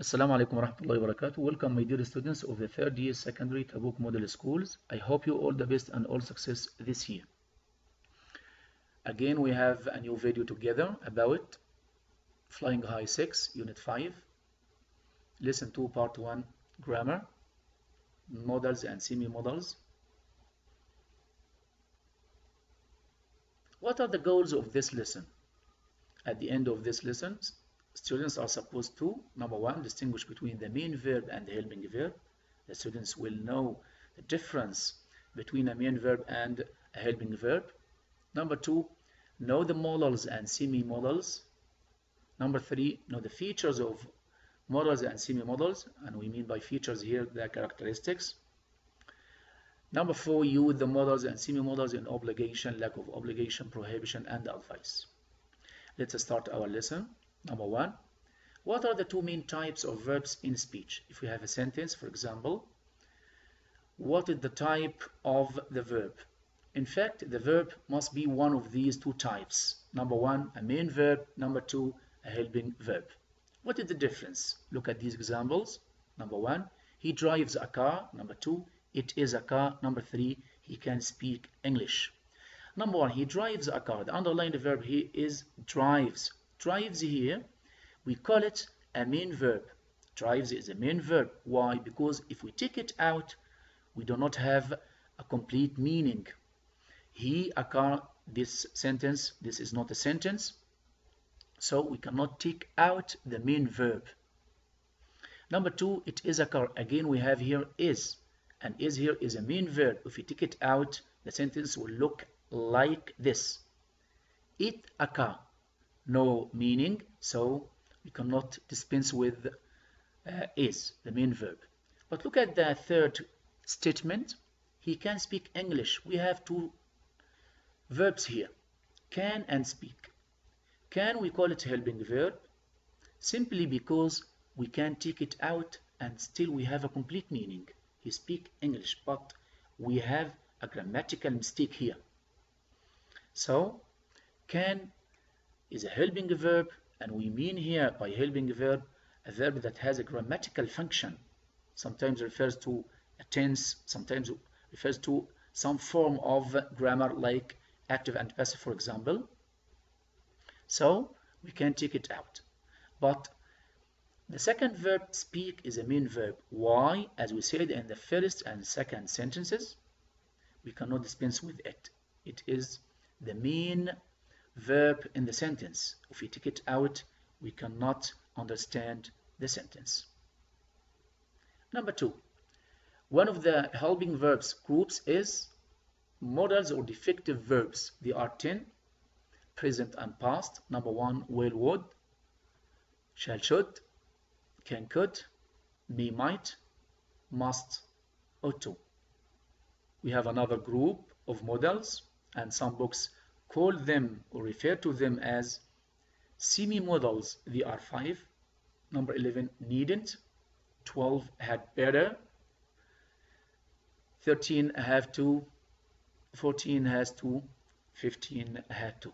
Assalamu alaikum warahmatullahi wabarakatuh. Welcome my dear students of the third year secondary Tabuk model schools. I hope you all the best and all success this year. Again, we have a new video together about Flying High 6 Unit 5 Lesson 2 Part 1 Grammar, Modals and Semi-Modals. What are the goals of this lesson? At the end of this lesson, students are supposed to, number one, distinguish between the main verb and the helping verb. The students will know the difference between a main verb and a helping verb. Number two, know the modals and semi-modals. Number three, know the features of modals and semi-modals, and we mean by features here the characteristics. Number four, use the modals and semi-modals in obligation, lack of obligation, prohibition, and advice. Let's start our lesson. Number one, what are the two main types of verbs in speech? If we have a sentence, for example, what is the type of the verb? In fact, the verb must be one of these two types. Number one, a main verb. Number two, a helping verb. What is the difference? Look at these examples. Number one, he drives a car. Number two, it is a car. Number three, he can speak English. Number one, he drives a car. The underlined verb here is drives. Drives here, we call it a main verb. Drives is a main verb. Why? Because if we take it out, we do not have a complete meaning. He, a car, this sentence, this is not a sentence. So we cannot take out the main verb. Number two, it is a car. Again, we have here is. And is here is a main verb. If we take it out, the sentence will look like this. It, a car. No meaning, so we cannot dispense with is, the main verb. But look at the third statement. He can speak English. We have two verbs here, can and speak. Can, we call it helping verb, simply because we can take it out and still we have a complete meaning. He speak English, but we have a grammatical mistake here. So, can is a helping verb, and we mean here by helping verb a verb that has a grammatical function. Sometimes refers to a tense, sometimes refers to some form of grammar like active and passive, for example. So we can take it out. But the second verb, speak, is a main verb. Why? As we said in the first and second sentences, we cannot dispense with it. It is the main verb in the sentence. If we take it out, we cannot understand the sentence. Number two, one of the helping verbs groups is modals or defective verbs. There are 10, present and past. Number one, will, would, shall, should, can, could, may, might, must, ought to. We have another group of modals, and some books call them or refer to them as semi-modals. There are 5. Number 11, needn't. 12, had better. 13, have to. 14, has to. 15, had to.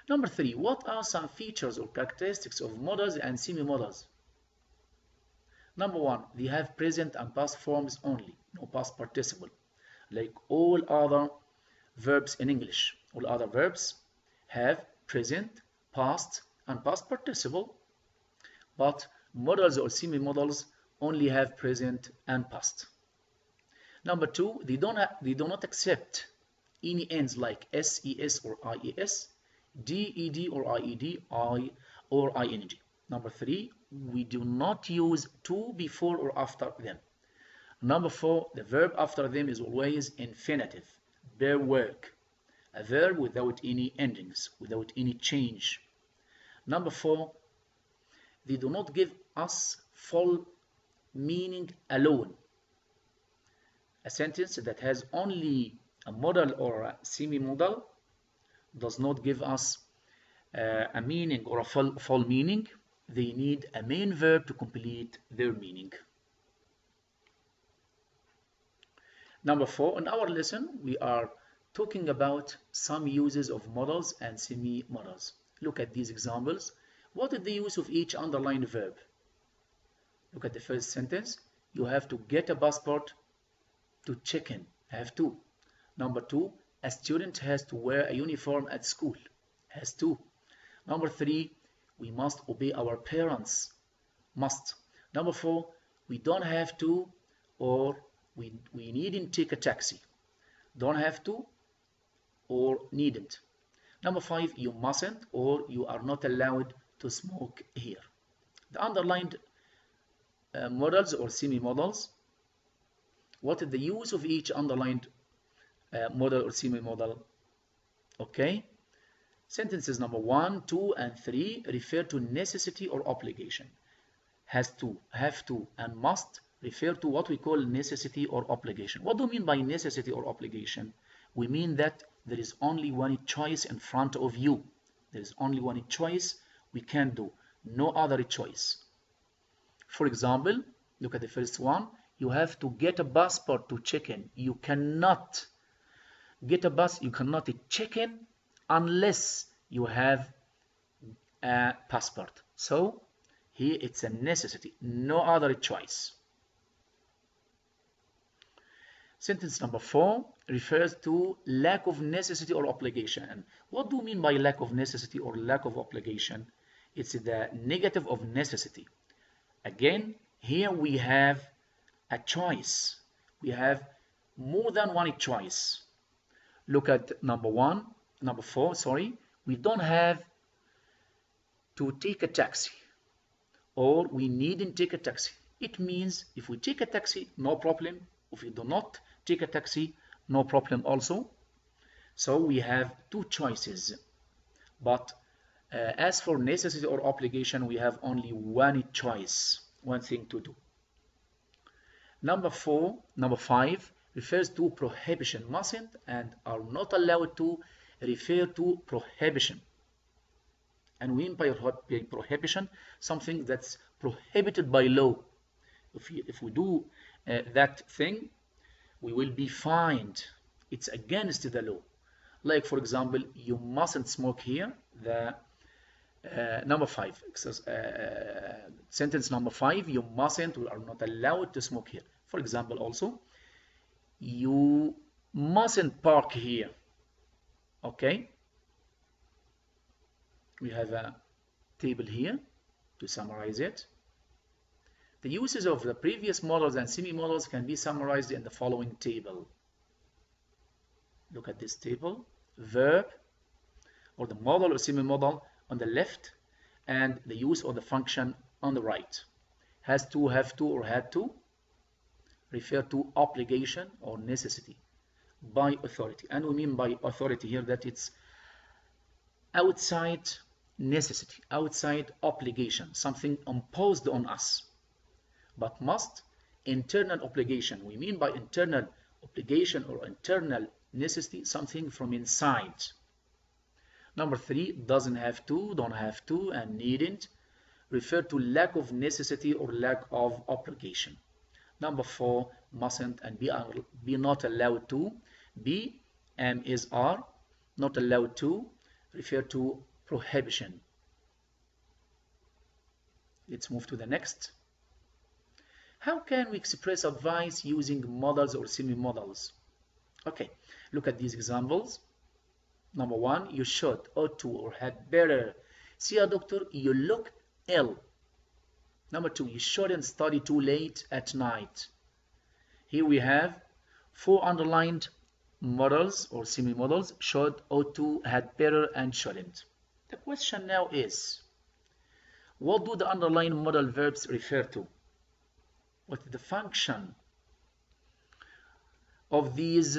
Number 3, what are some features or characteristics of modals and semi-modals? Number 1, they have present and past forms only, no past participle. Like all other verbs in English. All other verbs have present, past, and past participle, but modals or semi-modals only have present and past. Number 2, they do not accept any ends like ses or ies, ded or ied, I or ing. Number 3, we do not use to before or after them. Number 4, the verb after them is always infinitive, bare work, a verb without any endings, without any change. Number 4, they do not give us full meaning alone. A sentence that has only a modal or a semi-modal does not give us a meaning or a full meaning. They need a main verb to complete their meaning. Number 4, in our lesson, we are talking about some uses of modals and semi-modals. Look at these examples. What is the use of each underlined verb? Look at the first sentence. You have to get a passport to check in. Have to. Number 2, a student has to wear a uniform at school. Has to. Number 3, we must obey our parents. Must. Number 4, we don't have to, or we needn't take a taxi. Don't have to or needn't. Number 5, you mustn't or you are not allowed to smoke here. The underlined modals or semi-modals. What is the use of each underlined modal or semi-modal? Okay. Sentences number 1, 2, and 3 refer to necessity or obligation. Has to, have to, and must refer to what we call necessity or obligation. What do we mean by necessity or obligation? We mean that there is only one choice in front of you. There is only one choice we can do, no other choice. For example, look at the first one. You have to get a passport to check in. You cannot get a bus, you cannot check in unless you have a passport. So here it's a necessity, no other choice. Sentence number 4 refers to lack of necessity or obligation. And what do you mean by lack of necessity or lack of obligation? It's the negative of necessity. Again, here we have a choice. We have more than one choice. Look at number 4, sorry. We don't have to take a taxi, or we needn't take a taxi. It means if we take a taxi, no problem. If we do not take a taxi, no problem also. So we have two choices. But as for necessity or obligation, we have only one choice, one thing to do. Number 5 refers to prohibition. Mustn't and are not allowed to refer to prohibition. And we mean by prohibition something that's prohibited by law. If we do that thing, we will be fined. It's against the law. Like, for example, you mustn't smoke here. The number 5, sentence number 5, you mustn't or are not allowed to smoke here. For example, also, you mustn't park here. Okay? We have a table here to summarize it. The uses of the previous models and semi-models can be summarized in the following table. Look at this table. Verb, or the model or semi-model on the left, and the use of the function on the right. Has to, have to, or had to refer to obligation or necessity. By authority. And we mean by authority here that it's outside necessity, outside obligation, something imposed on us. But must, internal obligation. We mean by internal obligation or internal necessity, something from inside. Number 3, doesn't have to, don't have to, and needn't refer to lack of necessity or lack of obligation. Number 4, mustn't and be not allowed to. Be, is, are, not allowed to refer to prohibition. Let's move to the next. How can we express advice using modals or semi-modals? Okay, look at these examples. Number 1, you should, ought to, or had better see a doctor, you look ill. Number 2, you shouldn't study too late at night. Here we have 4 underlined modals or semi-modals: should, ought to, had better, and shouldn't. The question now is, what do the underlined modal verbs refer to? What is the function of these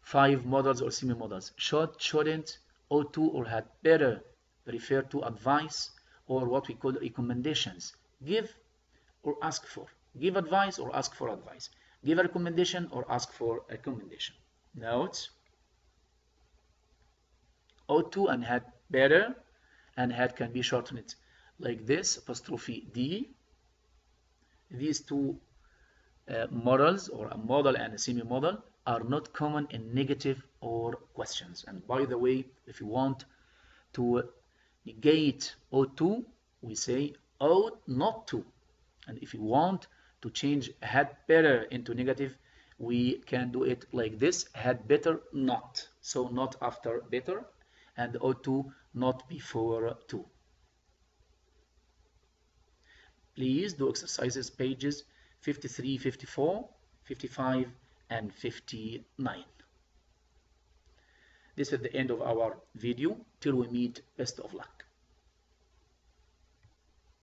5 modals or semi-modals? Should, shouldn't, ought to, or had better refer to advice or what we call recommendations. Give or ask for. Give advice or ask for advice. Give a recommendation or ask for a recommendation. Notes. Ought to and had better, and had can be shortened like this, apostrophe D. These 2 modals, or a modal and a semi-modal, are not common in negative or questions. And by the way, if you want to negate ought to, we say ought not to. And if you want to change had better into negative, we can do it like this: had better not. So not after better, and ought to not before to. Please do exercises pages 53, 54, 55, and 59. This is the end of our video. Till we meet, best of luck.